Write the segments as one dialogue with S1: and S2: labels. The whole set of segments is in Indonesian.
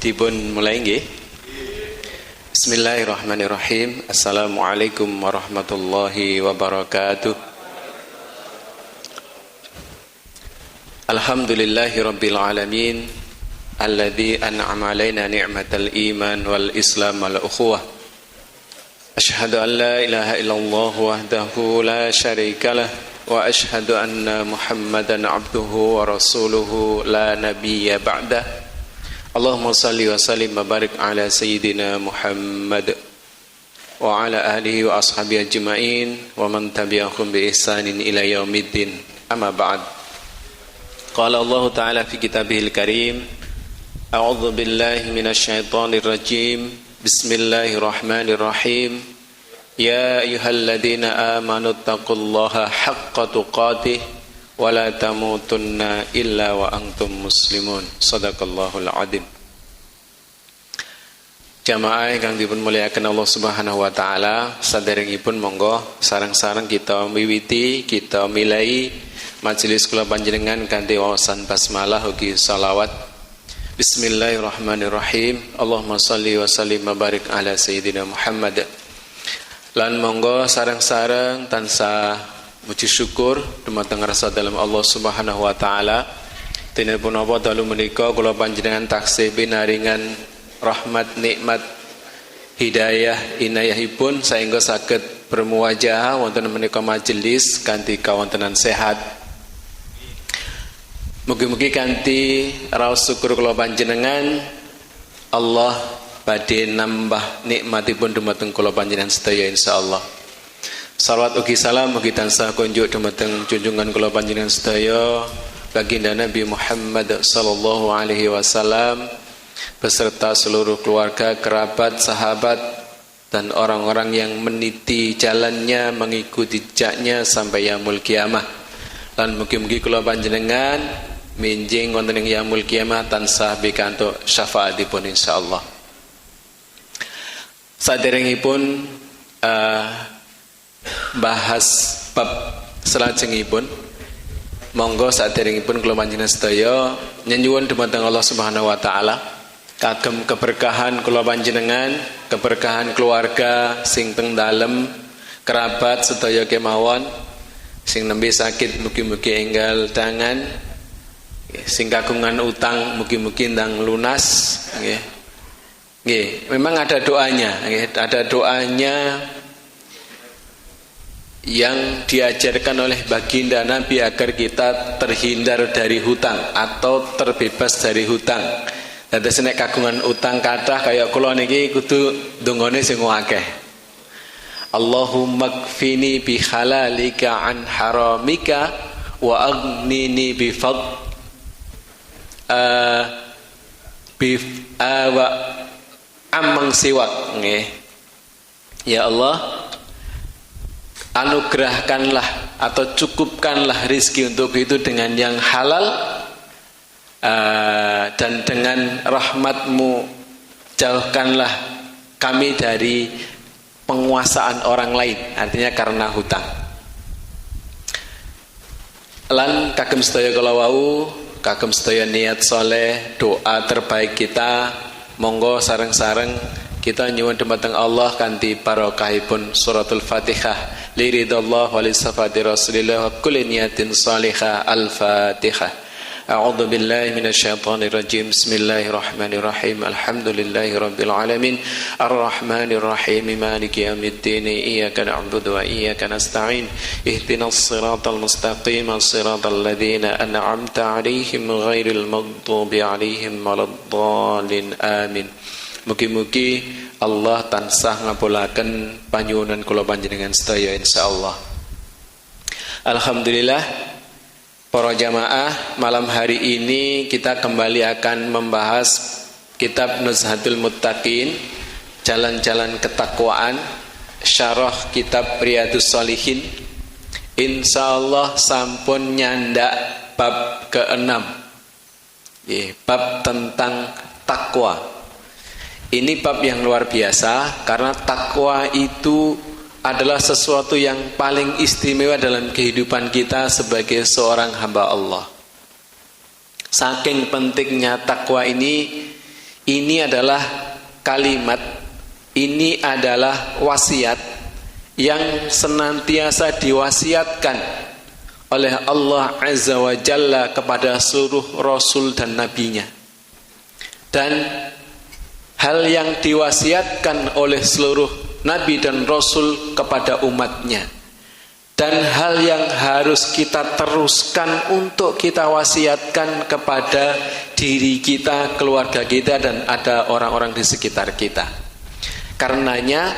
S1: Dipun mulai nggih. Bismillahirrahmanirrahim. Assalamualaikum warahmatullahi wabarakatuh. Alhamdulillahirabbil alamin alladzi an'ama 'alaina ni'matal iman wal islam wal ukhuwah. Asyhadu an la ilaha illallah wahdahu la syarikalah wa asyhadu anna Muhammadan 'abduhu wa rasuluhu la nabiyya ba'dah. Allahumma salli wa sallim wa barik ala sayyidina Muhammad wa ala alihi wa ashabihi ajma'in wa man tabi'ahum bi ihsanin ila yaumiddin. Amma ba'd. Qala Allah Ta'ala fi kitabihil karim, a'udzu billahi minasy syaithanir rajim. Bismillahirrahmanirrahim. Ya ayyuhalladzina amanu taqullaha haqqa tuqatih wa la tamutunna illa wa antum muslimun. Shadaqallahul adzim. Jamaah ingkang dipun mulyakaken Allah Subhanahu wa taala, saderengipun monggo sareng-sareng kita miwiti, kita milai majelis kula panjenengan kanthi wawasan basmalah ugi shalawat. Bismillahirrahmanirrahim. Allahumma shalli wa sallim wa barik ala sayyidina Muhammad. Lan monggo sareng-sareng tansah muji syukur dumateng rasa dalam Allah Subhanahu wa taala. Dene punapa dalu menika kula panjenengan taksih pinaringan rahmat, nikmat, hidayah, inayahipun saengga saged bermuwajahah wonten menika majelis kanthi kawontenan sehat. Mugi-mugi kanthi raos syukur kula panjenengan Allah badhe nambah nikmatipun dumateng kula panjenengan sedaya insyaallah. Salawat ugi salam ugi tansah kunjuk dumateng junjungan kula panjenengan sedaya baginda Nabi Muhammad sallallahu alaihi wasallam beserta seluruh keluarga, kerabat, sahabat dan orang-orang yang meniti jalannya, mengikuti jejaknya sampai yaumul kiamah. Lan mugi-mugi kula panjenengan minjing wonten ing yaumul kiamah tansah pikantuk syafaatipun insyaallah. Saderengipun bahas bab salajengipun, monggo saderengipun kula panjenengan sedaya nyuwun dumateng Allah Subhanahu wa taala kagem keberkahan kula panjenengan, keberkahan keluarga sing teng dalem, kerabat sedaya kemawon, sing nembe sakit mugi-mugi enggal tangan, sing kagungan utang mugi-mugi ndang lunas nggih. Nggih, memang ada doanya, nggih, ada doanya yang diajarkan oleh baginda Nabi agar kita terhindar dari hutang atau terbebas dari hutang. Dados nek kagungan utang kathah kaya kula niki kudu ndongane sing akeh. Allahumma kfini bi halalika an haramika wa aghnini bi wa amang siwak nggih. Ya Allah, anugerahkanlah atau cukupkanlah rizki untuk itu dengan yang halal, dan dengan rahmatmu jauhkanlah kami dari penguasaan orang lain, artinya karena hutang. Lan kagem sedaya kala wau, kagem sedaya niat soleh, doa terbaik kita, monggo sareng-sareng kita nyuwun dumateng Allah kanthi barokahipun suratul Fatihah. Liridallah wa lisafati Rasulillah wa kulli niyatin salihah. Al-Fatihah. A'udzu billahi minasyaitonir rajim. Bismillahirrahmanirrahim. Alhamdulillahi rabbil alamin. Arrahmanir rahim. Maliki yaumiddin. Iyyaka na'budu wa iyyaka nasta'in. Ihdinas siratal mustaqim. Siratal ladzina an'amta 'alaihim ghairil maghdubi 'alaihim waladdallin. Amin. Mugi-mugi Allah tansah ngabulaken panyuwunan kula panjenengan sedaya insyaallah. Alhamdulillah para jamaah, malam hari ini kita kembali akan membahas kitab Nuzhatul Muttaqin, jalan-jalan ketakwaan, syarah kitab Riyadhus Shalihin. Insyaallah sampun nyandak bab ke-6. Bab tentang takwa. Ini bab yang luar biasa karena takwa itu adalah sesuatu yang paling istimewa dalam kehidupan kita sebagai seorang hamba Allah. Saking pentingnya takwa ini, Ini adalah kalimat, ini adalah wasiat yang senantiasa diwasiatkan oleh Allah Azza wa Jalla kepada seluruh Rasul dan Nabi-Nya. Dan hal yang diwasiatkan oleh seluruh Nabi dan Rasul kepada umatnya. Dan hal yang harus kita teruskan untuk kita wasiatkan kepada diri kita, keluarga kita, dan ada orang-orang di sekitar kita. Karenanya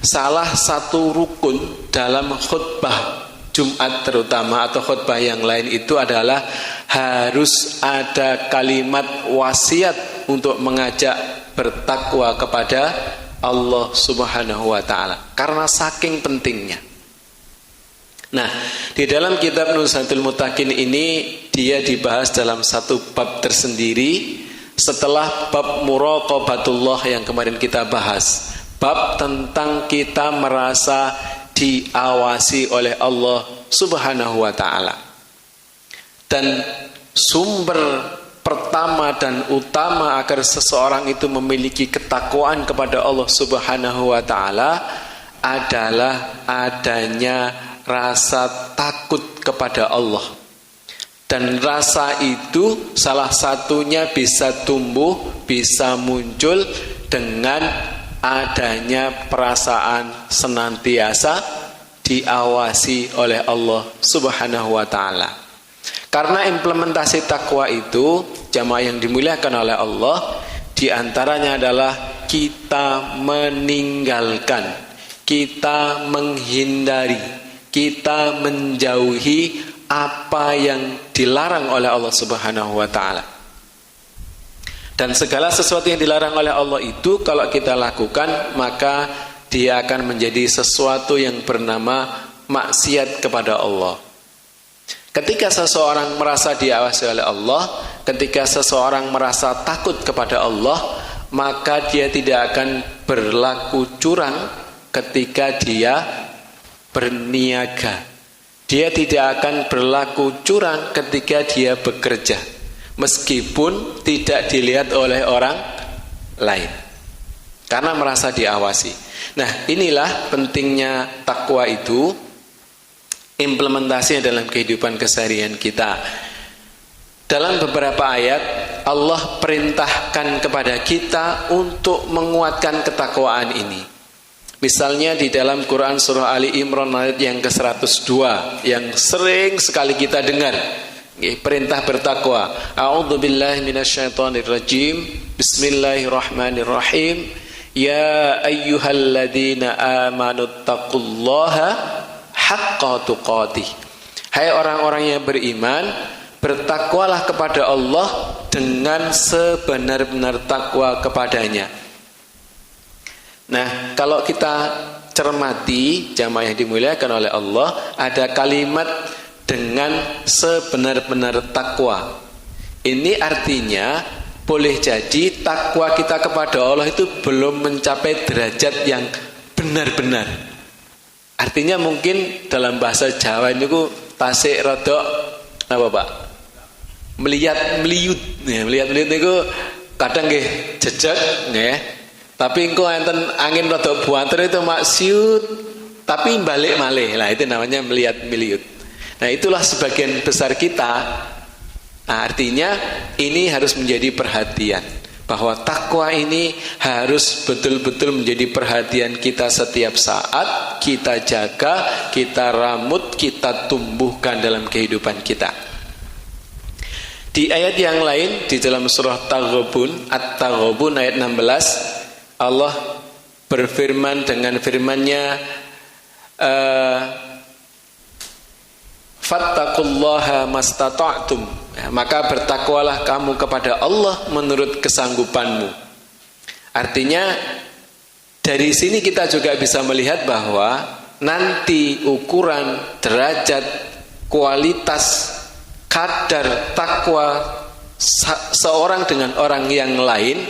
S1: salah satu rukun dalam khutbah Jumat terutama atau khutbah yang lain itu adalah harus ada kalimat wasiat untuk mengajak bertakwa kepada Allah Subhanahu wa taala, karena saking pentingnya. Nah, di dalam kitab Nuzhatul Muttaqin ini dia dibahas dalam satu bab tersendiri setelah bab muraqabatullah yang kemarin kita bahas. Bab tentang kita merasa diawasi oleh Allah Subhanahu wa taala. Dan sumber pertama dan utama agar seseorang itu memiliki ketakwaan kepada Allah Subhanahu wa taala adalah adanya rasa takut kepada Allah. Dan rasa itu salah satunya bisa tumbuh, bisa muncul dengan adanya perasaan senantiasa diawasi oleh Allah Subhanahu wa taala. Karena implementasi takwa itu, jamaah yang dimuliakan oleh Allah, di antaranya adalah kita meninggalkan, kita menghindari, kita menjauhi apa yang dilarang oleh Allah Subhanahu wa taala. Dan segala sesuatu yang dilarang oleh Allah itu kalau kita lakukan, maka dia akan menjadi sesuatu yang bernama maksiat kepada Allah. Ketika seseorang merasa diawasi oleh Allah, ketika seseorang merasa takut kepada Allah, maka dia tidak akan berlaku curang ketika dia berniaga. Dia tidak akan berlaku curang ketika dia bekerja, meskipun tidak dilihat oleh orang lain, karena merasa diawasi. Nah, inilah pentingnya takwa itu, implementasinya dalam kehidupan keseharian kita. Dalam beberapa ayat Allah perintahkan kepada kita untuk menguatkan ketakwaan ini. Misalnya di dalam Quran surah Ali Imran ayat yang ke-102 yang sering sekali kita dengar, perintah bertakwa. A'udzubillahi minasyaitonirrajim. Bismillahirrahmanirrahim. Ya ayyuhalladzina amanu taqullaha haqqa tuqatih. Hai orang-orang yang beriman, bertakwalah kepada Allah dengan sebenar-benar takwa kepadanya. Nah, kalau kita cermati, jamaah yang dimuliakan oleh Allah, ada kalimat dengan sebenar-benar takwa. Ini artinya boleh jadi takwa kita kepada Allah itu belum mencapai derajat yang benar-benar. Artinya mungkin dalam bahasa Jawa ini tasik rodok apa Pak? Meliut. Meliut niku kadang nggih jejeg nggih. Tapi engko enten angin rodok buanter itu maksiut tapi balik malih. Lah itu namanya meliut. Nah, itulah sebagian besar kita. Nah, artinya ini harus menjadi perhatian, bahwa takwa ini harus betul-betul menjadi perhatian kita setiap saat, kita jaga, kita ramut, kita tumbuhkan dalam kehidupan kita. Di ayat yang lain di dalam surah Taghabun, At-Taghabun ayat 16, Allah berfirman dengan firman-Nya, fattaqullaha mastata'tum, maka bertakwalah kamu kepada Allah menurut kesanggupanmu. Artinya dari sini kita juga bisa melihat bahwa nanti ukuran derajat, kualitas, kadar takwa seorang dengan orang yang lain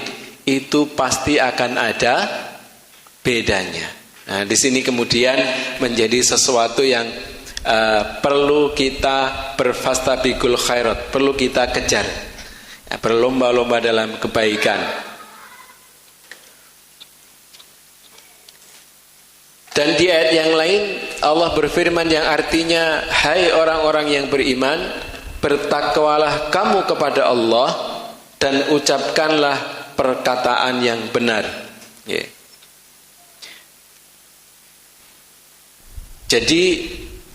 S1: itu pasti akan ada bedanya. Nah, di sini kemudian menjadi sesuatu yang perlu kita berfastabiqul khairat, perlu kita kejar, berlomba-lomba dalam kebaikan. Dan di ayat yang lain Allah berfirman yang artinya, hai orang-orang yang beriman, bertakwalah kamu kepada Allah dan ucapkanlah perkataan yang benar. Jadi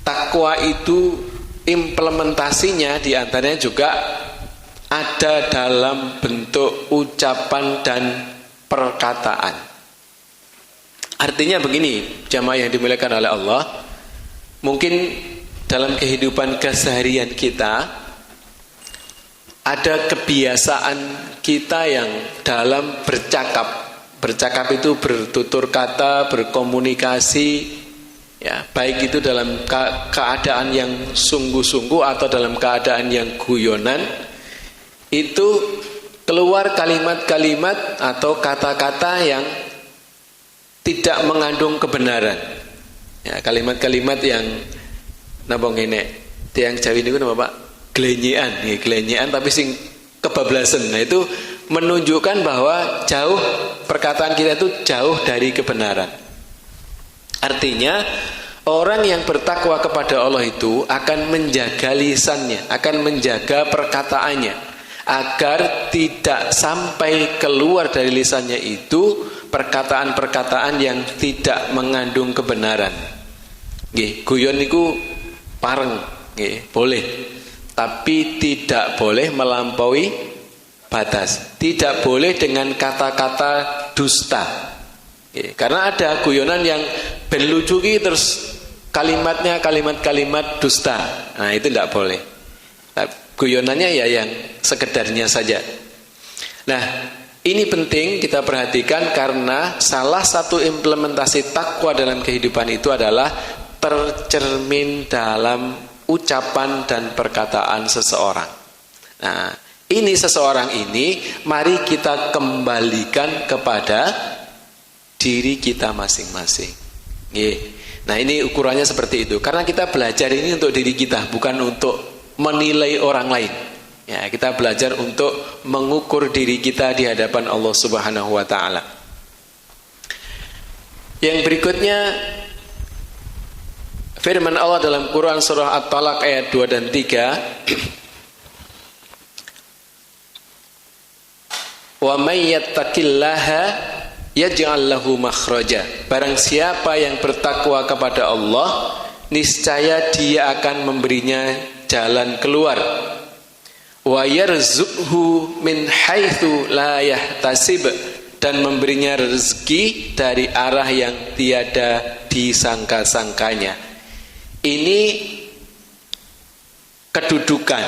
S1: takwa itu implementasinya diantaranya juga ada dalam bentuk ucapan dan perkataan. Artinya begini, jamaah yang dimuliakan oleh Allah, mungkin dalam kehidupan keseharian kita ada kebiasaan kita yang dalam bercakap itu bertutur kata, berkomunikasi, ya, baik itu dalam keadaan yang sungguh-sungguh atau dalam keadaan yang guyonan, itu keluar kalimat-kalimat atau kata-kata yang tidak mengandung kebenaran. Ya, kalimat-kalimat yang napa ngene, tiang Jawi niku napa Pak? Glenyekan tapi sing kebablasan. Nah, itu menunjukkan bahwa jauh perkataan kita itu jauh dari kebenaran. Artinya orang yang bertakwa kepada Allah itu akan menjaga lisannya, akan menjaga perkataannya, agar tidak sampai keluar dari lisannya itu perkataan-perkataan yang tidak mengandung kebenaran. Nggih, guyon niku pareng, nggih, boleh. Tapi tidak boleh melampaui batas. Tidak boleh dengan kata-kata dusta. Nggih, karena ada guyonan yang ben lucu ki terus kalimatnya kalimat-kalimat dusta. Nah, itu tidak boleh. Nah, guyonannya ya yang sekedarnya saja. Nah, ini penting kita perhatikan karena salah satu implementasi takwa dalam kehidupan itu adalah tercermin dalam ucapan dan perkataan seseorang. Nah, ini seseorang ini mari kita kembalikan kepada diri kita masing-masing. Nah, ini ukurannya seperti itu. Karena kita belajar ini untuk diri kita, bukan untuk menilai orang lain. Ya, kita belajar untuk mengukur diri kita di hadapan Allah Subhanahu wa taala. Yang berikutnya firman Allah dalam Quran surah At-Talaq ayat 2 dan 3. Wa may yattaqillaha yaj'al lahu makhraja. Barang siapa yang bertakwa kepada Allah, niscaya Dia akan memberinya jalan keluar. Wa yarzuqhu min haitsu la yahtasib, dan memberinya rezeki dari arah yang tiada disangka-sangkanya. Ini kedudukan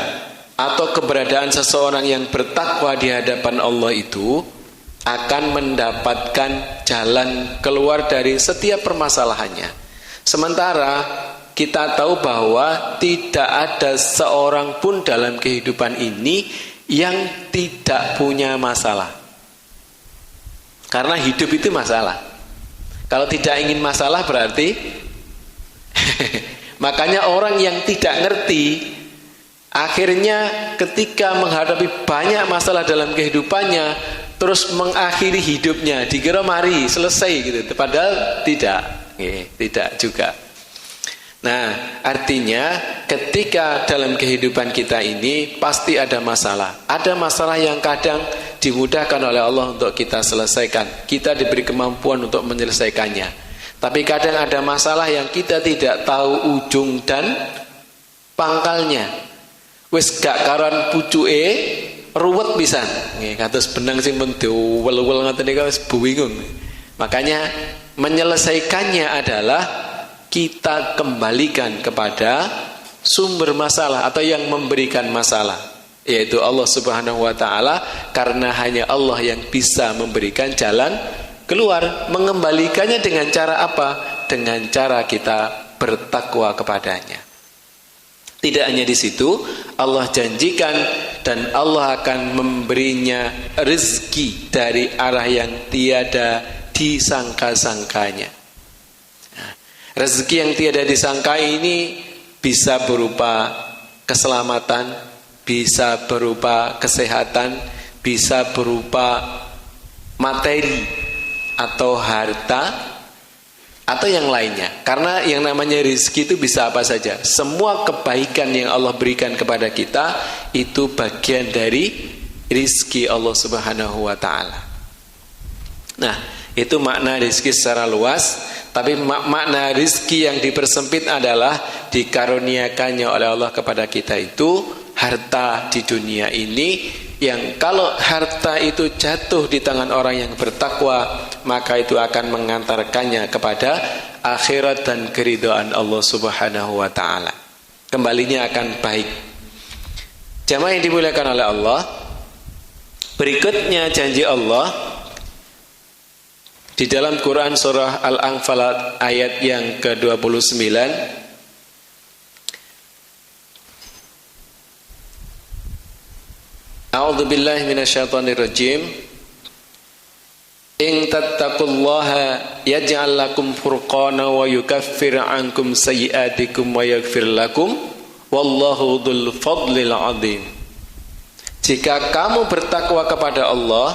S1: atau keberadaan seseorang yang bertakwa di hadapan Allah itu akan mendapatkan jalan keluar dari setiap permasalahannya. Sementara kita tahu bahwa tidak ada seorang pun dalam kehidupan ini yang tidak punya masalah. Karena hidup itu masalah. Kalau tidak ingin masalah berarti makanya orang yang tidak ngerti akhirnya ketika menghadapi banyak masalah dalam kehidupannya terus mengakhiri hidupnya dikira mari selesai gitu. Padahal tidak juga. Nah, artinya ketika dalam kehidupan kita ini pasti ada masalah. Ada masalah yang kadang dimudahkan oleh Allah untuk kita selesaikan. Kita diberi kemampuan untuk menyelesaikannya. Tapi kadang ada masalah yang kita tidak tahu ujung dan pangkalnya. Wis gak karan pucuke ruwet pisan. Nggih, kados benang sing men diwel-wel ngoten niku wis bingung. Makanya menyelesaikannya adalah kita kembalikan kepada sumber masalah atau yang memberikan masalah, yaitu Allah Subhanahu wa taala, karena hanya Allah yang bisa memberikan jalan keluar. Mengembalikannya dengan cara apa? Dengan cara kita bertakwa kepadanya. Tidak hanya di situ, Allah janjikan dan Allah akan memberinya rezeki dari arah yang tiada disangka-sangkanya. Rezeki yang tiada disangka ini bisa berupa keselamatan, bisa berupa kesehatan, bisa berupa materi atau harta, atau yang lainnya. Karena yang namanya rizki itu bisa apa saja. Semua kebaikan yang Allah berikan kepada kita itu bagian dari rizki Allah Subhanahu wa ta'ala. Nah, itu makna rizki secara luas. Tapi makna rizki yang dipersempit adalah dikaruniakannya oleh Allah kepada kita itu harta di dunia ini, yang kalau harta itu jatuh di tangan orang yang bertakwa, maka itu akan mengantarkannya kepada akhirat dan keridhaan Allah Subhanahu wa ta'ala. Kembalinya akan baik. Jamaah yang dimuliakan oleh Allah, berikutnya janji Allah di dalam Quran surah Al-Anfal ayat yang ke-29. A'udzu billahi minasyaitonir rajim. In tattaqullaha yaj'al lakum furqana wa yukaffir 'ankum sayyi'atikum wa yaghfir lakum wallahu dzul fadlil 'adzim. Jika kamu bertakwa kepada Allah,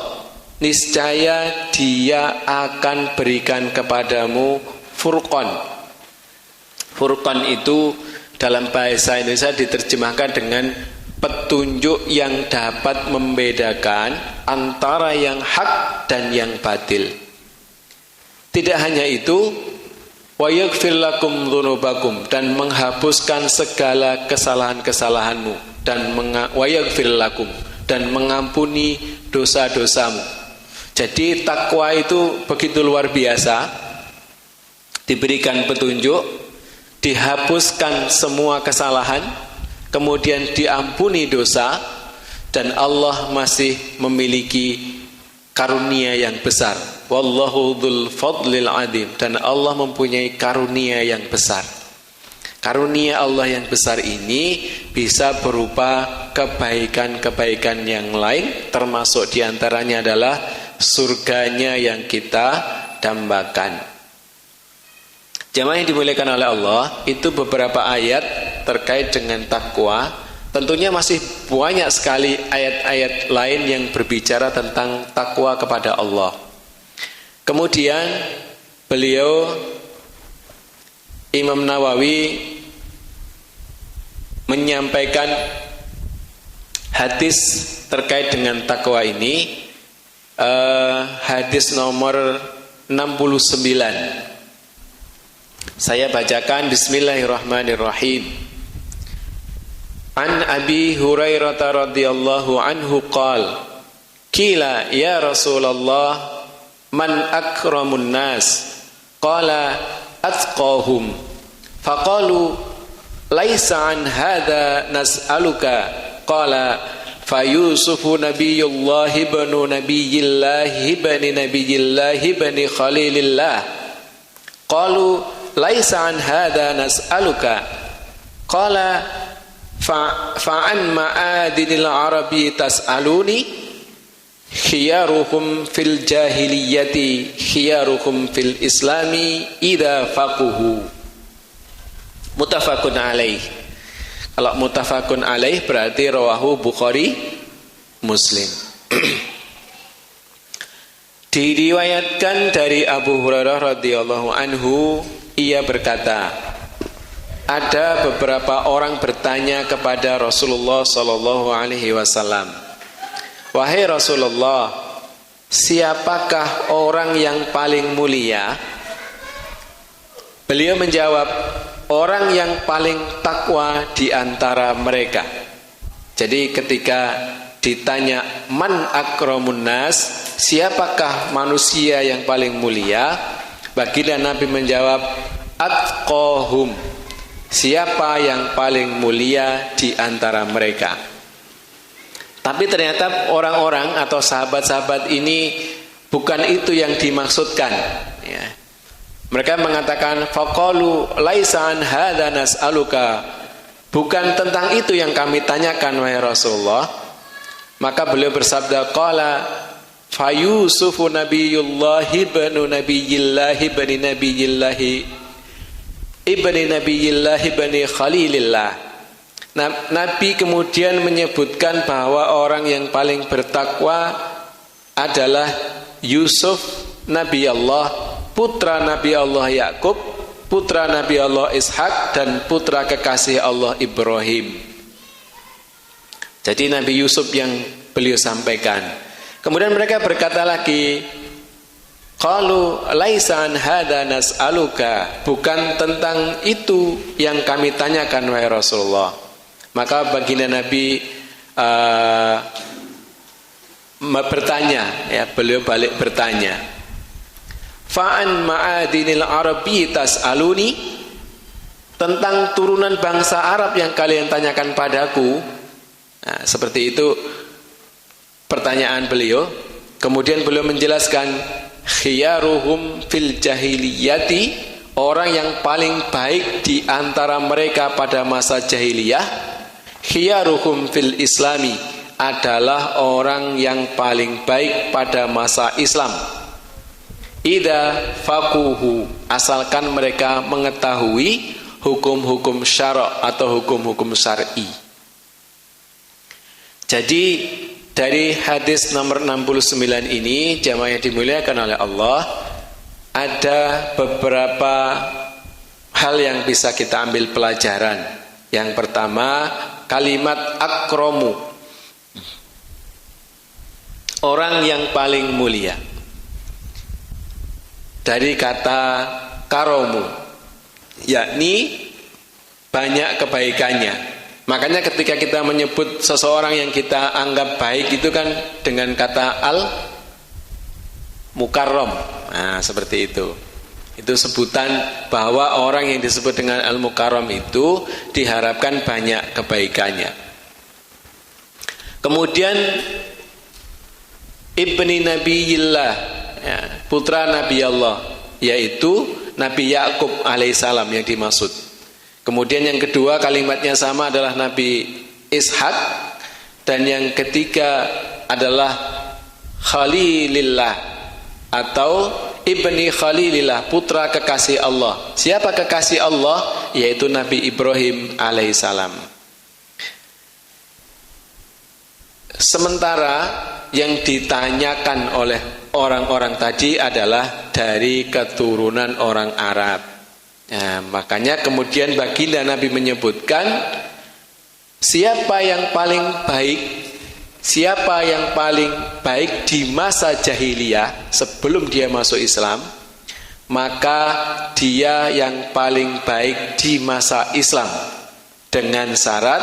S1: niscaya Dia akan berikan kepadamu furqan. Furqan itu dalam bahasa Indonesia diterjemahkan dengan petunjuk yang dapat membedakan antara yang hak dan yang batil. Tidak hanya itu, wa yaghfir lakum dzunubakum, dan menghapuskan segala kesalahan-kesalahanmu, dan wa yaghfir lakum, dan mengampuni dosa-dosamu. Jadi takwa itu begitu luar biasa. Diberikan petunjuk, dihapuskan semua kesalahan, kemudian diampuni dosa, dan Allah masih memiliki karunia yang besar. Wallahu dzul fadlil adzim, dan Allah mempunyai karunia yang besar. Karunia Allah yang besar ini bisa berupa kebaikan-kebaikan yang lain, termasuk diantaranya adalah surganya yang kita dambakan. Jamaah yang dimuliakan oleh Allah, itu beberapa ayat terkait dengan takwa. Tentunya masih banyak sekali ayat-ayat lain yang berbicara tentang takwa kepada Allah. Kemudian beliau Imam Nawawi menyampaikan hadis terkait dengan takwa ini, hadis nomor 69. Saya bacakan. Bismillahirrahmanirrahim. An Abi Hurairah radhiyallahu anhu qala qila ya Rasulullah man akramun nas qala atqahum faqalu laisa an hadha nas'aluka qala fayusufu nabiyullah ibnu nabiyillah ibni nabiyillah ibni khalilillah qalu laisa an hadha nas'aluka qala fa'an ma'adinil arabi tas'aluni khiyaruhum fil jahiliyati khiyaruhum fil islami idza faquhu. Muttafaqun alaih. Kalau muttafaqun alaih berarti rawahu Bukhari Muslim. Diriwayatkan dari Abu Hurairah radhiyallahu anhu, ia berkata, ada beberapa orang bertanya kepada Rasulullah sallallahu alaihi wasallam, wahai Rasulullah, siapakah orang yang paling mulia? Beliau menjawab, orang yang paling takwa di antara mereka. Jadi ketika ditanya man akramun nas, siapakah manusia yang paling mulia, baginda Nabi menjawab atqahum, siapa yang paling mulia di antara mereka. Tapi ternyata orang-orang atau sahabat-sahabat ini bukan itu yang dimaksudkan, ya. Mereka mengatakan faqalu laisa an hadza nas'aluka, bukan tentang itu yang kami tanyakan wahai Rasulullah. Maka beliau bersabda, qala fayusufu nabiyullah ibnu nabiyillah ibni nabiyillah ibni nabiyillah ibni khalilillah. Nabi kemudian menyebutkan bahwa orang yang paling bertakwa adalah Yusuf Nabi Allah putra Nabi Allah Yakub, putra Nabi Allah Ishak, dan putra kekasih Allah Ibrahim. Jadi Nabi Yusuf yang beliau sampaikan. Kemudian mereka berkata lagi, qalu laisa an hada nas'aluka, bukan tentang itu yang kami tanyakan wahai Rasulullah. Maka baginda Nabi bertanya, ya, beliau balik bertanya, fa'an ma'adinil arabi tas'aluni, tentang turunan bangsa Arab yang kalian tanyakan padaku. Nah, seperti itu pertanyaan beliau. Kemudian beliau menjelaskan, khiyaruhum fil jahiliyati, orang yang paling baik di antara mereka pada masa jahiliyah, khiyaruhum fil islami, adalah orang yang paling baik pada masa Islam. Idza faquhu, asalkan mereka mengetahui hukum-hukum syara' atau hukum-hukum syar'i. Jadi dari hadis nomor 69 ini, jamaah yang dimuliakan oleh Allah, ada beberapa hal yang bisa kita ambil pelajaran. Yang pertama, kalimat akromu, orang yang paling mulia, dari kata karomu, yakni banyak kebaikannya. Makanya ketika kita menyebut seseorang yang kita anggap baik itu kan dengan kata al-mukarram. Nah, seperti itu. Itu sebutan bahwa orang yang disebut dengan al-mukarram itu diharapkan banyak kebaikannya. Kemudian ibni Nabiyillah, ya, putra Nabi Allah, yaitu Nabi Yakub alaihissalam yang dimaksud. Kemudian yang kedua kalimatnya sama adalah Nabi Ishak, dan yang ketiga adalah Khalilillah atau ibni Khalilillah, putra kekasih Allah. Siapa kekasih Allah? Yaitu Nabi Ibrahim alaihissalam. Sementara yang ditanyakan oleh orang-orang tadi adalah dari keturunan orang Arab. Nah, makanya kemudian baginda Nabi menyebutkan, siapa yang paling baik di masa jahiliyah sebelum dia masuk Islam, maka dia yang paling baik di masa Islam, dengan syarat,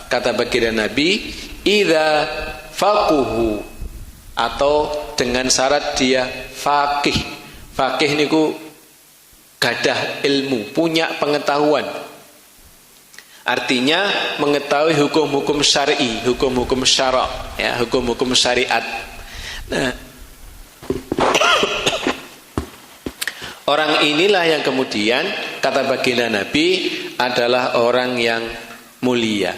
S1: kata baginda Nabi, idza faquhu, atau dengan syarat dia faqih. Faqih niku gadah ilmu, punya pengetahuan. Artinya mengetahui hukum-hukum syar'i, hukum-hukum syara', ya, hukum-hukum syariat. Nah, orang inilah yang kemudian kata baginda Nabi adalah orang yang mulia.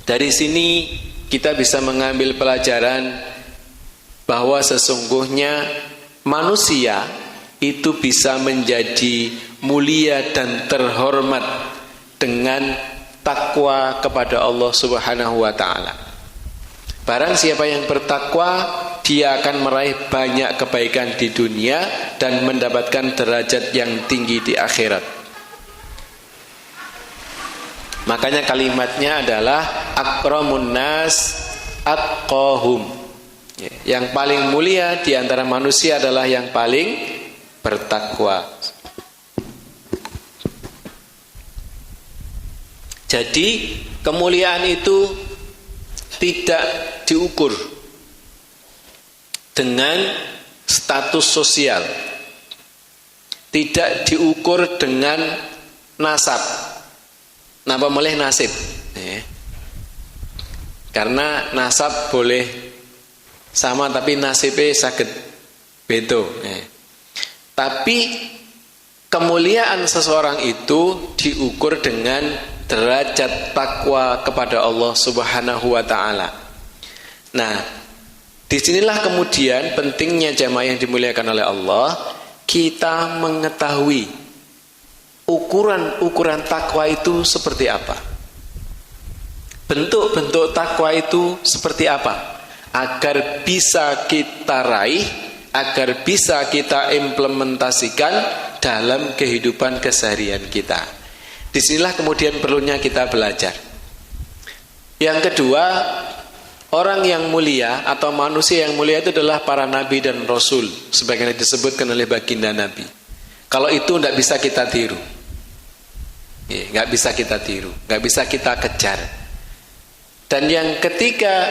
S1: Dari sini kita bisa mengambil pelajaran bahwa sesungguhnya manusia itu bisa menjadi mulia dan terhormat dengan takwa kepada Allah Subhanahu wa ta'ala. Barang siapa yang bertakwa, dia akan meraih banyak kebaikan di dunia dan mendapatkan derajat yang tinggi di akhirat. Makanya kalimatnya adalah akramun nas atqahum. Yang paling mulia di antara manusia adalah yang paling bertakwa. Jadi kemuliaan itu tidak diukur dengan status sosial, tidak diukur dengan nasab. Napa boleh nasib? Karena nasab boleh sama tapi nasibnya saged beda. Tapi kemuliaan seseorang itu diukur dengan derajat takwa kepada Allah Subhanahu wa ta'ala. Nah, disinilah kemudian pentingnya jamaah yang dimuliakan oleh Allah, kita mengetahui ukuran takwa itu seperti apa, bentuk-bentuk takwa itu seperti apa, agar bisa kita raih agar bisa kita implementasikan dalam kehidupan keseharian kita. Disinilah kemudian perlunya kita belajar. Yang kedua, orang yang mulia atau manusia yang mulia itu adalah para nabi dan rasul, sebagaimana disebutkan oleh baginda Nabi. Kalau itu tidak bisa kita tiru, nggak bisa kita tiru, nggak bisa kita kejar. Dan yang ketiga,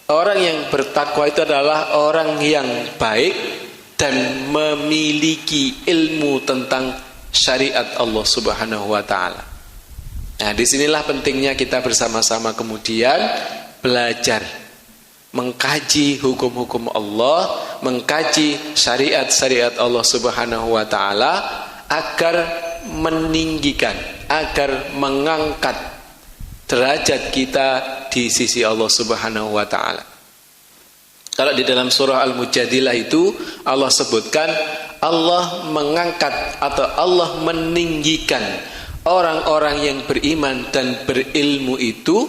S1: orang yang bertakwa itu adalah orang yang baik dan memiliki ilmu tentang syariat Allah Subhanahu wa taala. Nah, disinilah pentingnya kita bersama-sama kemudian belajar mengkaji hukum-hukum Allah, mengkaji syariat-syariat Allah Subhanahu wa taala agar meninggikan, agar mengangkat derajat kita di sisi Allah Subhanahu wa taala. Kalau di dalam surah Al-Mujadilah itu Allah sebutkan Allah mengangkat atau Allah meninggikan orang-orang yang beriman dan berilmu itu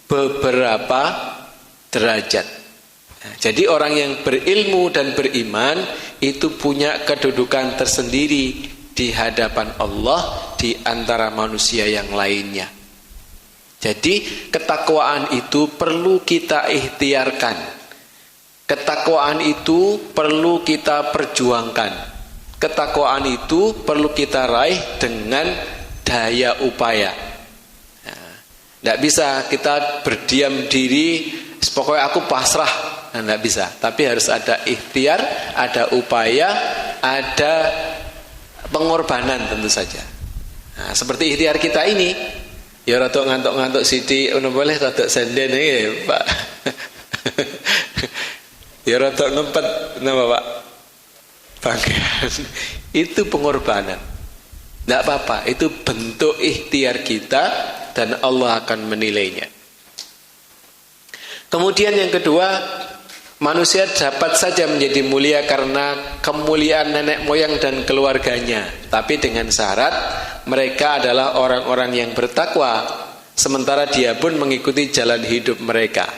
S1: beberapa derajat. Nah, jadi orang yang berilmu dan beriman itu punya kedudukan tersendiri di hadapan Allah di antara manusia yang lainnya. Jadi ketakwaan itu perlu kita ikhtiarkan. Ketakwaan itu perlu kita perjuangkan. Ketakwaan itu perlu kita raih dengan daya upaya. Tidak bisa kita berdiam diri, pokoknya aku pasrah. Tidak bisa. Tapi harus ada ikhtiar, ada upaya, ada pengorbanan tentu saja. Nah, seperti ikhtiar kita ini, ya rada ngantuk-ngantuk sithik, ono boleh rada senden iki, Pak. Ya rada ngempet napa, Pak? Pakaian. Itu pengorbanan. Tidak apa-apa, itu bentuk ikhtiar kita dan Allah akan menilainya. Kemudian yang kedua, manusia dapat saja menjadi mulia karena kemuliaan nenek moyang dan keluarganya, tapi dengan syarat mereka adalah orang-orang yang bertakwa, sementara dia pun mengikuti jalan hidup mereka.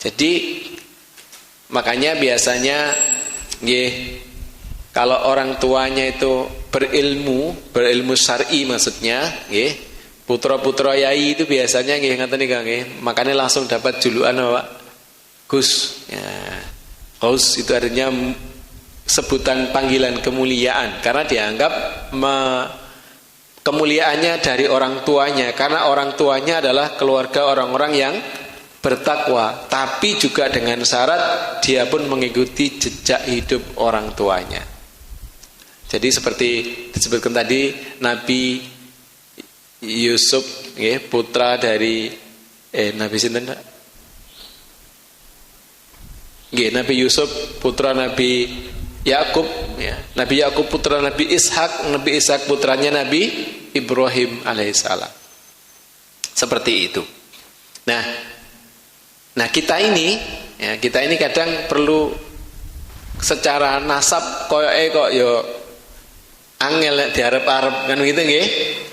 S1: Jadi makanya biasanya kalau orang tuanya itu berilmu syar'i maksudnya, putra-putra yai itu biasanya ngaten nggih, makanya langsung dapat julukan apa? Gus. Ya. Gus itu artinya sebutan panggilan kemuliaan karena dianggap kemuliaannya dari orang tuanya, karena orang tuanya adalah keluarga orang-orang yang bertakwa, tapi juga dengan syarat dia pun mengikuti jejak hidup orang tuanya. Jadi seperti disebutkan tadi, Nabi Yusuf, putra dari Nabi sinten? Nabi Yusuf putra Nabi Yakub, Nabi Yakub putra Nabi Ishak putranya Nabi Ibrahim alaihissalam. Seperti itu. Nah kita ini kadang perlu secara nasab kok yo angel diarep-arep kan gitu nggih.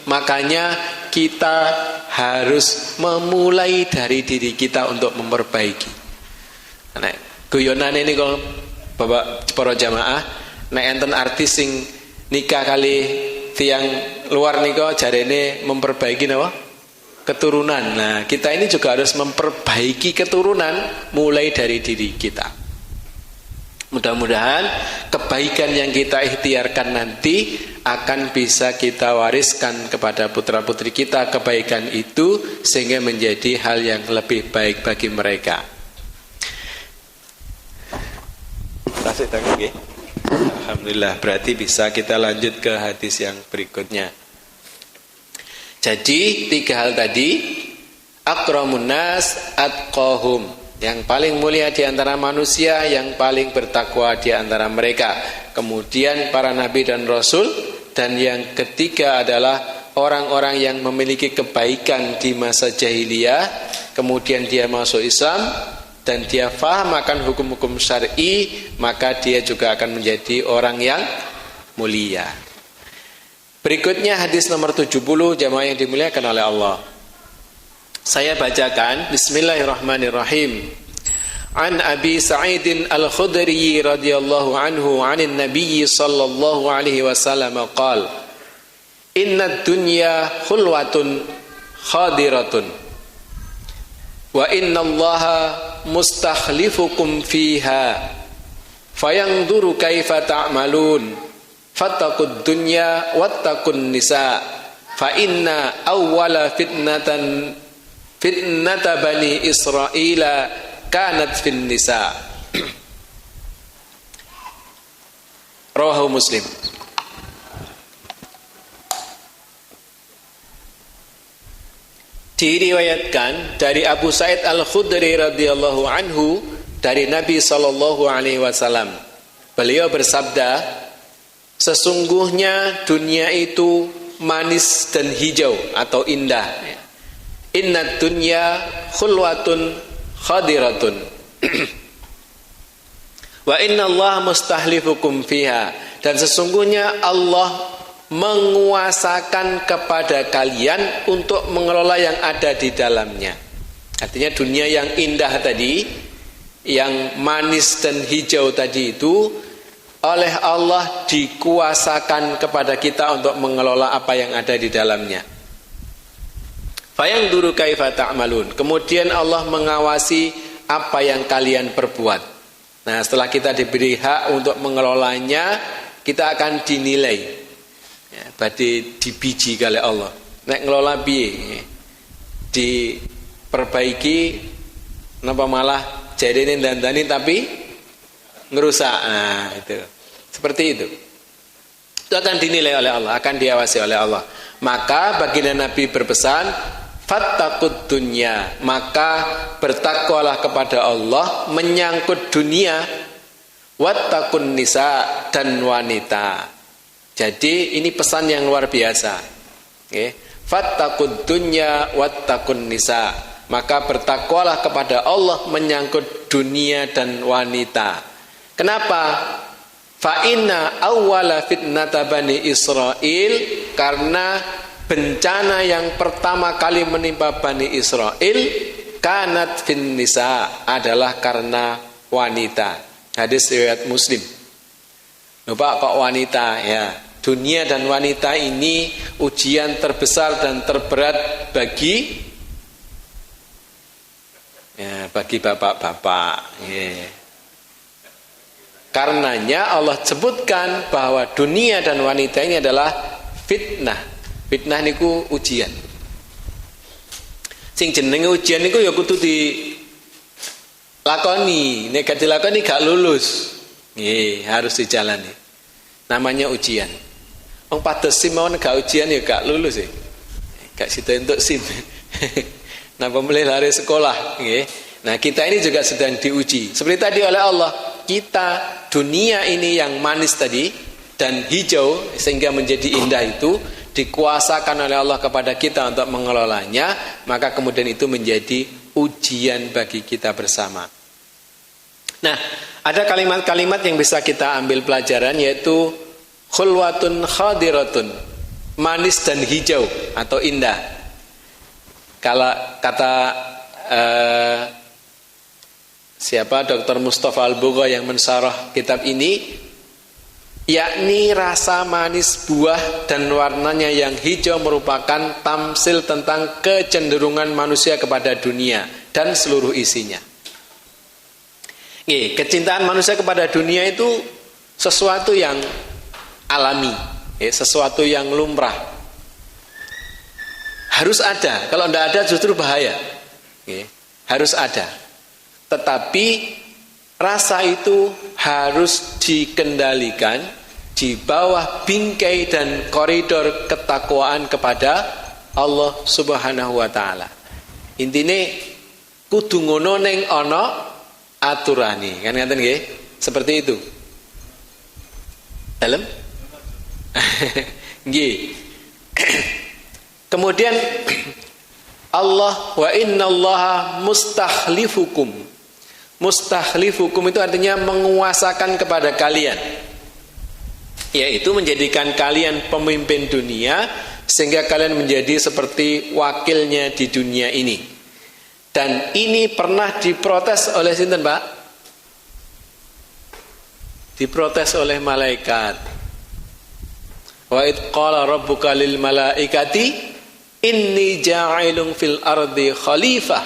S1: Makanya kita harus memulai dari diri kita untuk memperbaiki. Nah, guyonan ini kok Bapak para jamaah, nek enten artis sing nikah kali tiang luar nika jarene memperbaiki napa? Keturunan. Nah, kita ini juga harus memperbaiki keturunan mulai dari diri kita. Mudah-mudahan kebaikan yang kita ikhtiarkan nanti akan bisa kita wariskan kepada putra-putri kita kebaikan itu sehingga menjadi hal yang lebih baik bagi mereka. Kasih tangan nggih. Alhamdulillah, berarti bisa kita lanjut ke hadis yang berikutnya. Jadi 3 hal tadi, akramun nas atqahum, yang paling mulia di antara manusia, yang paling bertakwa di antara mereka. Kemudian para nabi dan rasul, dan yang ketiga adalah orang-orang yang memiliki kebaikan di masa jahiliyah, kemudian dia masuk Islam dan dia faham akan hukum-hukum syar'i, maka dia juga akan menjadi orang yang mulia. Berikutnya hadis nomor 70, jamaah yang dimuliakan oleh Allah. Saya bacakan, Bismillahirrahmanirrahim. An Abi Sa'id Al-Khudri radhiyallahu anhu 'anil Nabi sallallahu alaihi wasallam qala Inna dunya khulwatun khadiratun wa inna Allaha mustakhlifukum fiha fayanzuru kaifa ta'malun fattaqud dunya wattaqun nisa fa inna awwala fitnata bani Israila kanat fin nisa. Rawahu Muslim. Diriwayatkan dari Abu Sa'id Al-Khudri radhiyallahu anhu dari Nabi sallallahu alaihi wasallam. Beliau bersabda, sesungguhnya dunia itu manis dan hijau atau indah. Inna dunya khulwatun khadiratun. Wa inna Allah mustahlifukum fiha. Dan sesungguhnya Allah menguasakan kepada kalian untuk mengelola yang ada di dalamnya. Artinya dunia yang indah tadi, yang manis dan hijau tadi itu oleh Allah dikuasakan kepada kita untuk mengelola apa yang ada di dalamnya. Fayanzuru kaifa ta'malun. Kemudian Allah mengawasi apa yang kalian perbuat. Nah, setelah kita diberi hak untuk mengelolanya, kita akan dinilai. Ya, berarti dibiji oleh Allah. Nek ngelola piye? Diperbaiki napa malah jarene dandani tapi ngerusak. Nah, itu. Seperti itu. Itu akan dinilai oleh Allah, akan diawasi oleh Allah. Maka baginda Nabi berpesan, fattaqud dunya, maka bertakwalah kepada Allah menyangkut dunia, wattaqun nisa, dan wanita. Jadi ini pesan yang luar biasa. Okay. Fattaqud dunya wattaqun nisa, maka bertakwalah kepada Allah menyangkut dunia dan wanita. Kenapa? Fa inna awwala fitnata bani Israil, karena bencana yang pertama kali menimpa Bani Israel kanat fin nisa, adalah karena wanita. Hadis riwayat Muslim. Lupa kok wanita ya. Dunia dan wanita ini ujian terbesar dan terberat bagi bapak-bapak. Yeah. Karenanya Allah sebutkan bahwa dunia dan wanita ini adalah fitnah. Fitnah niku ujian. Sing jenenge ujian niku ya kudu dilakoni. Nek gak dilakoni gak lulus. Nggih, harus dijalani. Namanya ujian. Wong padha SIM mawon gak ujian ya gak lulus ya. Gak sida entuk SIM. Napa mulai lari sekolah, nggih. Nah, kita ini juga sedang diuji. Seperti tadi oleh Allah, kita dunia ini yang manis tadi dan hijau sehingga menjadi indah itu dikuasakan oleh Allah kepada kita untuk mengelolanya, maka kemudian itu menjadi ujian bagi kita bersama. Nah, ada kalimat-kalimat yang bisa kita ambil pelajaran, yaitu khulwatun khadiratun, manis dan hijau atau indah. Kalau kata siapa Dr. Mustafa Al-Bugha yang mensyarah kitab ini, yakni rasa manis buah dan warnanya yang hijau merupakan tamsil tentang kecenderungan manusia kepada dunia dan seluruh isinya. Kecintaan manusia kepada dunia itu sesuatu yang alami, sesuatu yang lumrah. Harus ada, kalau tidak ada justru bahaya. Harus ada. Tetapi rasa itu harus dikendalikan di bawah bingkai dan koridor ketakwaan kepada Allah Subhanahu wa taala. Intine kudu ngono ning ana aturane. Kan ngaten nggih? Seperti itu. Dalem? Nggih. Kemudian Allah wa innallaha mustakhlifukum. Mustakhlifukum itu artinya menguasakan kepada kalian, yaitu menjadikan kalian pemimpin dunia sehingga kalian menjadi seperti wakilnya di dunia ini. Dan ini pernah diprotes oleh sinten, Pak? Diprotes oleh malaikat. Wa id qala rabbuka lil malaikati inni ja'ilun fil ardi khalifah.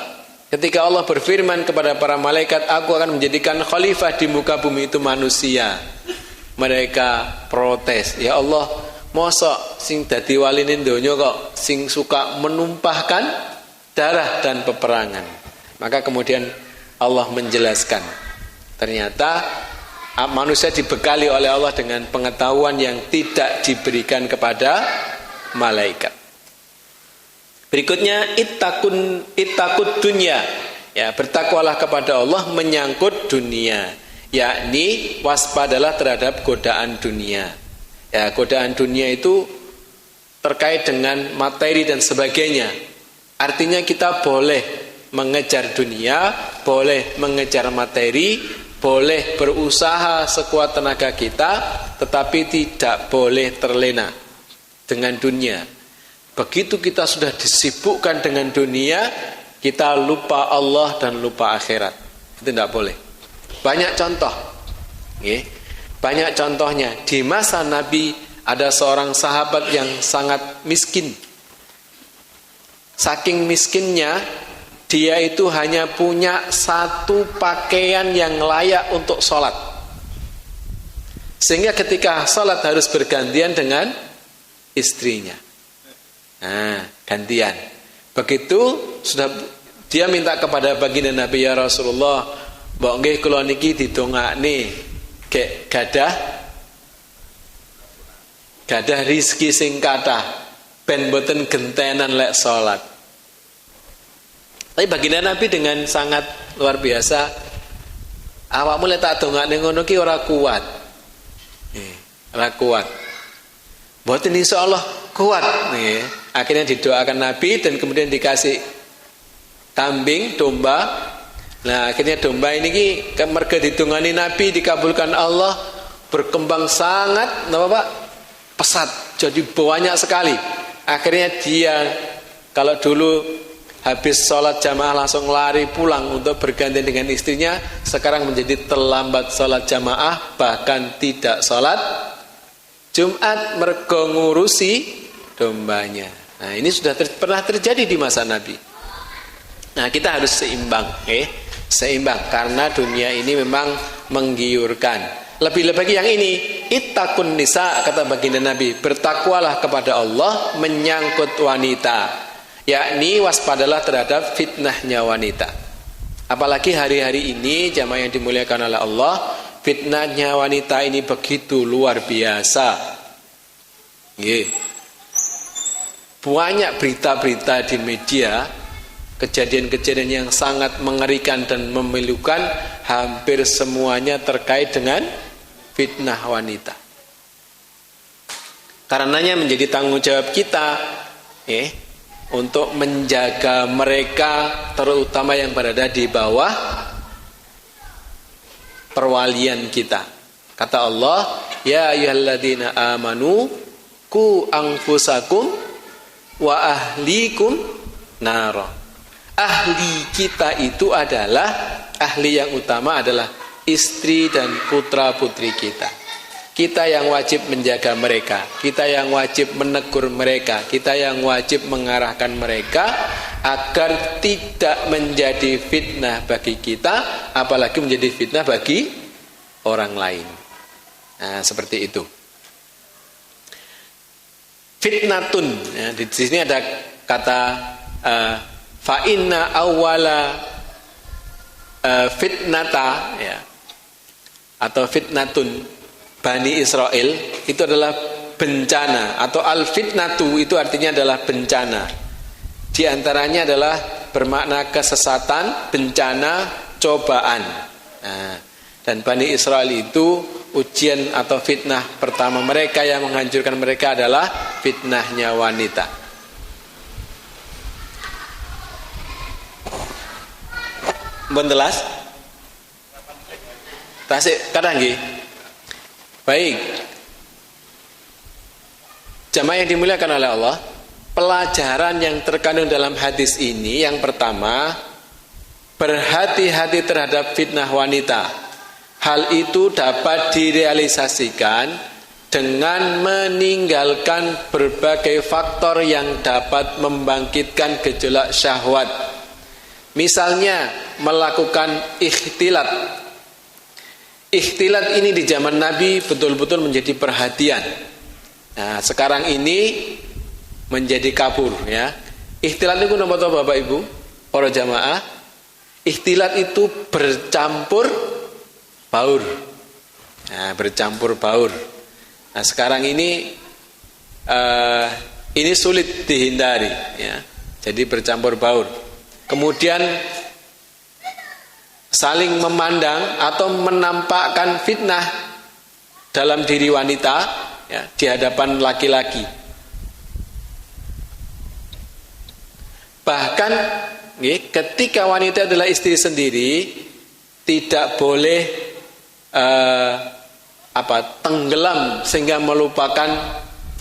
S1: Ketika Allah berfirman kepada para malaikat, aku akan menjadikan khalifah di muka bumi itu manusia. Mereka protes, ya Allah, mosok sing dadi waline donya kok sing suka menumpahkan darah dan peperangan. Maka kemudian Allah menjelaskan, ternyata manusia dibekali oleh Allah dengan pengetahuan yang tidak diberikan kepada malaikat. Berikutnya ittaqud dunya. Ya, bertakwalah kepada Allah menyangkut dunia, yakni waspadalah terhadap godaan dunia. Ya, godaan dunia itu terkait dengan materi dan sebagainya. Artinya kita boleh mengejar dunia, boleh mengejar materi, boleh berusaha sekuat tenaga kita, tetapi tidak boleh terlena dengan dunia. Begitu kita sudah disibukkan dengan dunia, kita lupa Allah dan lupa akhirat. Itu tidak boleh. Banyak contoh. Banyak contohnya. Di masa Nabi ada seorang sahabat yang sangat miskin. Saking miskinnya, dia itu hanya punya satu pakaian yang layak untuk sholat. Sehingga ketika sholat harus bergantian dengan istrinya. Nah, gantian. Begitu sudah dia minta kepada baginda Nabi, ya Rasulullah, mbok nggih kula niki didongakne gek gadah rizki sing kathah ben mboten gentenan lek salat. Tapi baginda Nabi dengan sangat luar biasa, awakmu lek tak dongakne ngono ki ora kuat. Ora kuat. Mboten insyaallah kuat nggih. Akhirnya didoakan Nabi dan kemudian dikasih kambing, domba. Nah, akhirnya domba ini ki merga ditungani Nabi, dikabulkan Allah, berkembang sangat, napa Pak? Pesat, jadi banyak sekali. Akhirnya dia kalau dulu habis sholat jamaah langsung lari pulang untuk bergantian dengan istrinya, sekarang menjadi terlambat sholat jamaah, bahkan tidak sholat Jumat mergo ngurusi dombanya. Nah, ini sudah pernah terjadi di masa Nabi. Nah, kita harus seimbang, seimbang, karena dunia ini memang menggiurkan. Lebih-lebih yang ini, ittaqun nisa, kata baginda Nabi, bertakwalah kepada Allah menyangkut wanita, yakni waspadalah terhadap fitnahnya wanita. Apalagi hari-hari ini jamaah yang dimuliakan oleh Allah, fitnahnya wanita ini begitu luar biasa. Banyak berita-berita di media, kejadian-kejadian yang sangat mengerikan dan memilukan, hampir semuanya terkait dengan fitnah wanita. Karenanya menjadi tanggung jawab kita untuk menjaga mereka, terutama yang berada di bawah perwalian kita. Kata Allah, ya ayyuhalladzina amanu qu anfusakum wa ahlikum nara. Ahli kita itu adalah, ahli yang utama adalah istri dan putra putri kita. Kita yang wajib menjaga mereka, kita yang wajib menegur mereka, kita yang wajib mengarahkan mereka agar tidak menjadi fitnah bagi kita, apalagi menjadi fitnah bagi orang lain. Nah, seperti itu. Fitnatun, ya, di sini ada kata fa inna awwala fitnata, ya, atau fitnatun Bani Israel itu adalah bencana, atau al fitnatu itu artinya adalah bencana. Di antaranya adalah bermakna kesesatan, bencana, cobaan. Nah, dan Bani Israel itu ujian atau fitnah pertama mereka yang menghancurkan mereka adalah fitnahnya wanita. Bentelas? Tasik kadang nggih. Baik. Jamaah yang dimuliakan oleh Allah, pelajaran yang terkandung dalam hadis ini yang pertama, berhati-hati terhadap fitnah wanita. Hal itu dapat direalisasikan dengan meninggalkan berbagai faktor yang dapat membangkitkan gejolak syahwat. Misalnya melakukan ikhtilat. Ikhtilat ini di zaman Nabi betul-betul menjadi perhatian. Nah, sekarang ini menjadi kabur ya. Ikhtilat itu nomor Bapak Ibu, para jamaah. Ikhtilat itu bercampur baur. Nah, bercampur baur. Nah, sekarang ini sulit dihindari ya. Jadi bercampur baur. Kemudian saling memandang atau menampakkan fitnah dalam diri wanita ya, di hadapan laki-laki. Bahkan ketika wanita adalah istri sendiri, tidak boleh tenggelam sehingga melupakan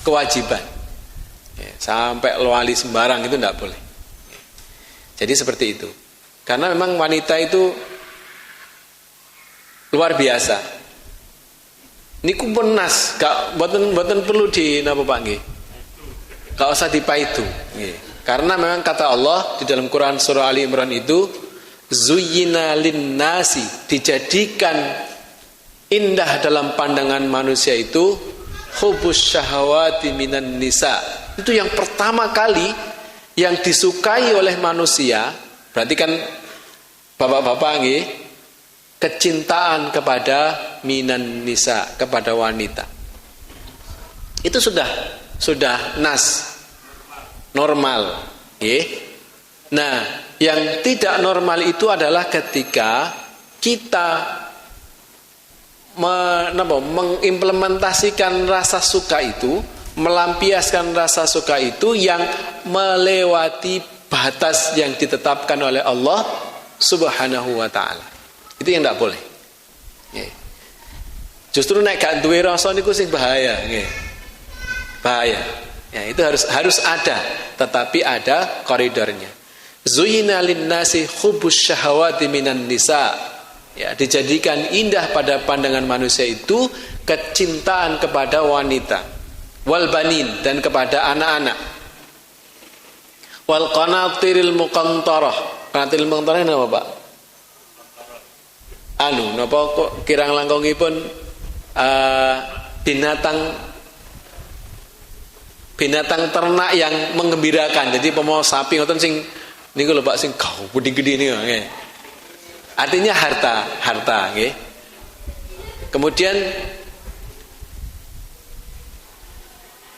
S1: kewajiban ya, sampai lali sembarang itu tidak boleh. Jadi seperti itu. Karena memang wanita itu luar biasa. Niku penas, gak boten perlu di napa Pak nggih. Gak usah dipaidu nggih. Karena memang kata Allah di dalam Quran surah Ali Imran itu zuyyina lin-nasi, dijadikan indah dalam pandangan manusia itu hubus syahawati minan nisa. Itu yang pertama kali yang disukai oleh manusia. Berarti kan bapak-bapak nggih, kecintaan kepada minan nisa, kepada wanita. Itu sudah nas normal nggih. Nah, yang tidak normal itu adalah ketika kita mengimplementasikan rasa suka itu, melampiaskan rasa suka itu yang melewati batas yang ditetapkan oleh Allah Subhanahu wa taala. Itu yang tidak boleh. Justru nek gak duwe rasa niku sing bahaya, nggih. Bahaya. Ya, itu harus ada, tetapi ada koridornya. Zuyyina lin-nasi hubus syahawati minan nisa. Ya, dijadikan indah pada pandangan manusia itu kecintaan kepada wanita, wal banin, dan kepada anak-anak, wal qanatiril muqantarah. Qanatiril muqantarah napa Pak? Napa kok kirang langkungipun binatang ternak yang menggembirakan. Jadi pemau sapi ngoten sing niku lho Pak, sing gede-gede niku nggih. Artinya harta nggih. Kemudian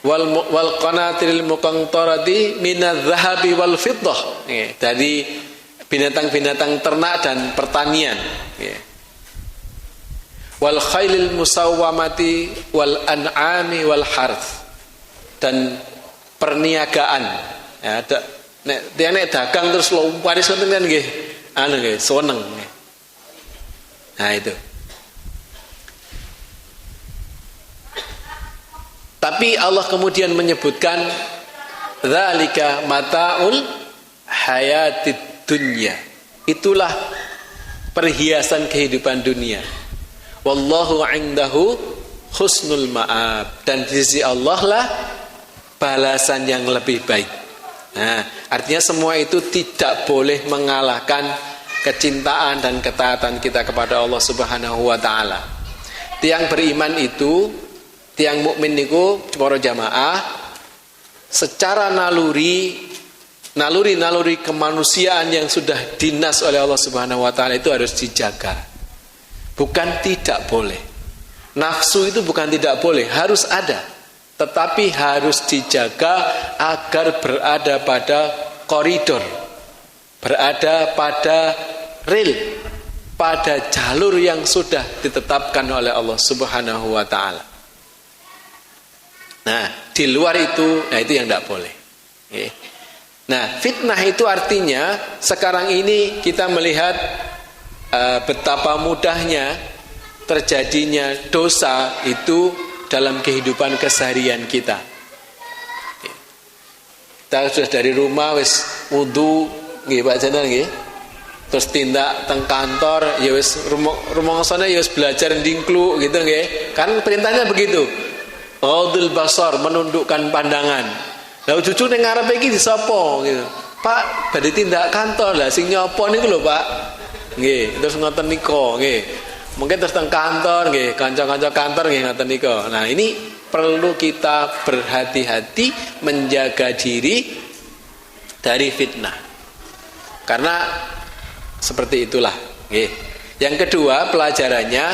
S1: wal qanatiril muqantarati minadz-dzahabi wal fiddah nggih. Dari binatang-binatang ternak dan pertanian nggih. Wal khailil musawwamati wal an'ami wal harth, dan perniagaan ya, nek dagang terus waris ngoten kan nggih, nggih seneng. Nah itu. Tapi Allah kemudian menyebutkan dzalika mataul hayatid dunya. Itulah perhiasan kehidupan dunia. Wallahu 'indahu husnul ma'ab, dan di sisi Allah lah balasan yang lebih baik. Nah, artinya semua itu tidak boleh mengalahkan kecintaan dan ketaatan kita kepada Allah Subhanahu wa taala. Tiang beriman itu, tiang mukmin niku para jamaah, secara naluri kemanusiaan yang sudah dinas oleh Allah Subhanahu wa taala itu harus dijaga. Bukan tidak boleh. Nafsu itu bukan tidak boleh, harus ada. Tetapi harus dijaga agar berada pada koridor, berada pada rel, pada jalur yang sudah ditetapkan oleh Allah Subhanahu wa taala. Nah, di luar itu, itu yang tidak boleh. Nah, fitnah itu artinya sekarang ini kita melihat betapa mudahnya terjadinya dosa itu dalam kehidupan keseharian kita. Kita sudah dari rumah wis wudu nggih Pak Jenderal nggih. terus tindak teng kantor ya wis rumongsone ya wis belajar ndingklu gitu nggih. Kan perintahnya begitu. Ghadul basar, menundukkan pandangan. Lah cucu ning ngarepe iki disapa gitu. Pak, badhe tindak kantor. Lah sing nyopo niku lho, Pak. Nggih, terus ngoten nika nggih. Mungkin terus teng kantor nggih, kanca-kanca kantor nggih ngoten nika. Nah, ini perlu kita berhati-hati menjaga diri dari fitnah. Karena seperti itulah nggih. Yang kedua, pelajarannya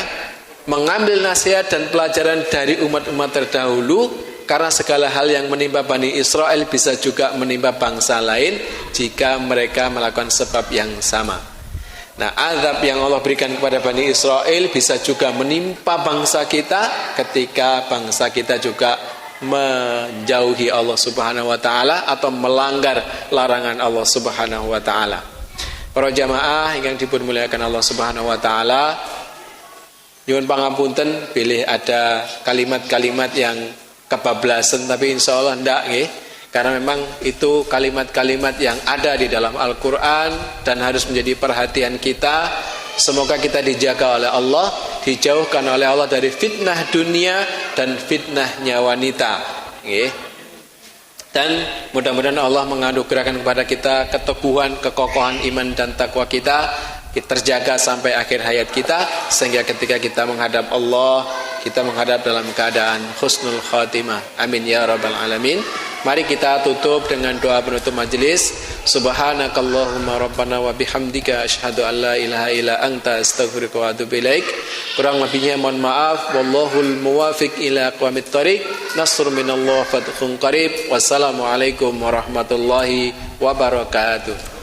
S1: mengambil nasihat dan pelajaran dari umat-umat terdahulu, karena segala hal yang menimpa Bani Israel bisa juga menimpa bangsa lain jika mereka melakukan sebab yang sama. Nah, azab yang Allah berikan kepada Bani Israel bisa juga menimpa bangsa kita ketika bangsa kita juga menjauhi Allah Subhanahu wa taala atau melanggar larangan Allah Subhanahu wa taala. Para jamaah ingkang dipun muliakan Allah Subhanahu wa taala, nyuwun pangapunten pilih ada kalimat-kalimat yang kebablasan, tapi insya Allah ndak nggih, karena memang itu kalimat-kalimat yang ada di dalam Al-Quran dan harus menjadi perhatian kita. Semoga kita dijaga oleh Allah, dijauhkan oleh Allah dari fitnah dunia dan fitnahnya wanita nggih. Dan mudah-mudahan Allah menganugerahkan kepada kita keteguhan, kekokohan iman dan takwa kita terjaga sampai akhir hayat kita, sehingga ketika kita menghadap Allah, kita menghadap dalam keadaan husnul khatimah. Amin ya rabbal alamin. Mari kita tutup dengan doa penutup majelis. Subhanakallahumma rabbana wa bihamdika asyhadu an la ilaha illa anta astaghfiruka wa atubu ilaik. Kurang lebihnya mohon maaf. Wallahul muwafiq ila aqwamit thoriq. Nasr minallah fathun qarib. Wassalamualaikum warahmatullahi wabarakatuh.